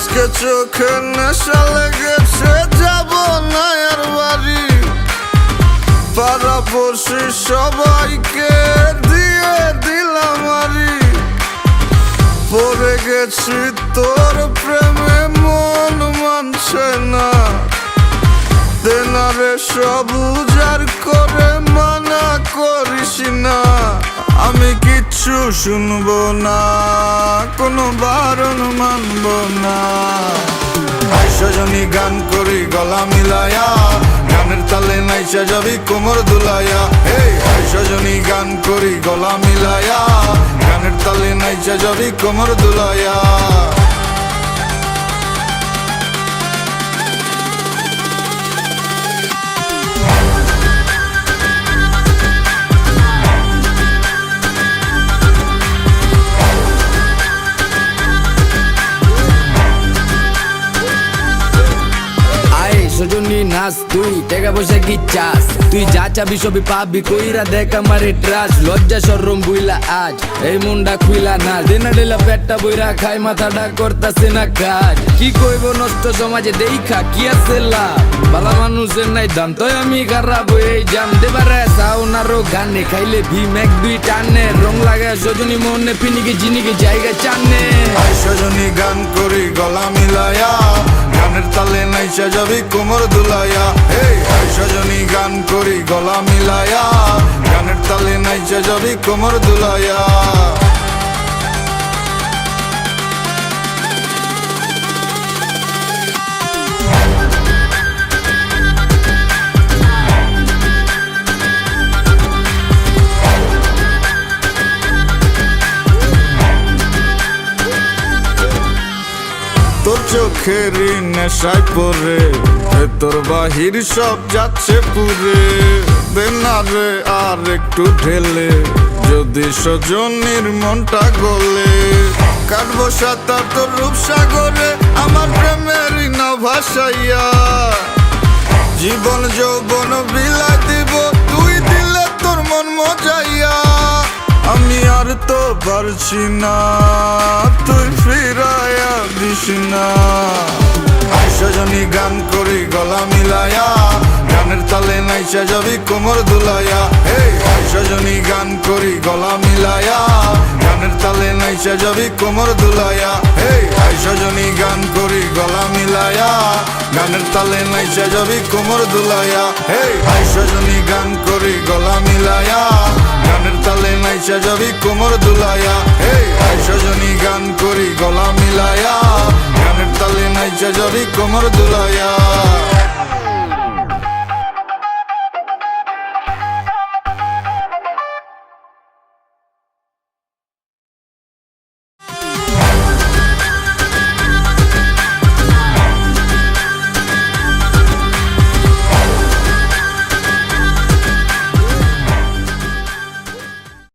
আজকে চোখে নেশা লেগেছে, যাব না আর বাড়ি। পাড়াপড়শি সবাইকে দিয়ে দিলাম আরি। পড়ে গেছি তোর প্রেমে, মন মানছে না। দেনারে সব উজাড় করে মানা করিস না। আমি কিচ্ছু শুনবো না, কোনো বারণ মানব না। সজনী গান করি গলা মিলায়া, গানের তালে নাইসা যাবি কোমর দুলাইয়া। এই সজনী গান করি গলা মিলায়া, গানের তালে নাইসা যাবি কোমর দুলাইয়া। সজনী নাচ, তুই টাকা পয়সা কি চাস? তুই যা চাবি সবই পাবি, কইরা দেখ আমারে ট্রাস। লজ্জা শরম বুইলা আজ এই মুন্ডা খুইলা না। দিনা ডেলা পেটটা বইরা খাই, মাথাটা করতাছে না কাজ। কি কইব নষ্ট সমাজে দেখা কি আছে লাভ? বালা মানুষের নাই দাম, তাই আমি খারাপ হয়ে জাম। দেবারে সাউনারও গানে খাইলে ভীম এক দুই টানে। রং লাগায় সজনী মনে পিনিকে জিনিকে জায়গা চানে। সজনী গান করি গলা মিলায়া, গানের তালে নাইসা যাবি কোমর দুলাইয়া। এই সজনী গান করি গলা মিলায়া, গানের তালে নাইসা যাবি কোমর দুলাইয়া। তোর চোখেরই নেশায় পরে তোর বাহির সব যাচ্ছে পুরে। দেনারে আর একটু ঢেলে, যদি সজনীর মনটা গলে। কাটবো সাঁতার তোর রূপসাগরে, আমার প্রেমেরই না ভাসাইয়া। জীবন যৌবন বিলাই দিব, তুই দিলে তোর মন মজাইয়া। আমি আর তো পারছি না, তুই ফিরাইয়া দিস না। সজনী গান করি গলা মিলায়া, গানের তালে নাইসা যাবি কোমর দুলাইয়া। এই সজনী গান করি গলা মিলায়া, গানের তালে নাইসা যাবি কোমর দুলাইয়া। এই সজনী গান করি গলা মিলায়া, গানের তালে নাইসা যাবি কোমর দুলাইয়া। এই সজনী গান করি গলা মিলায়া, গানের তালে নাইসা যাবি কোমর দুলাইয়া। এই সজনী গান করি গলা মিলায়া, গানের তালে নাইসা যাবি কোমর দুলাইয়া।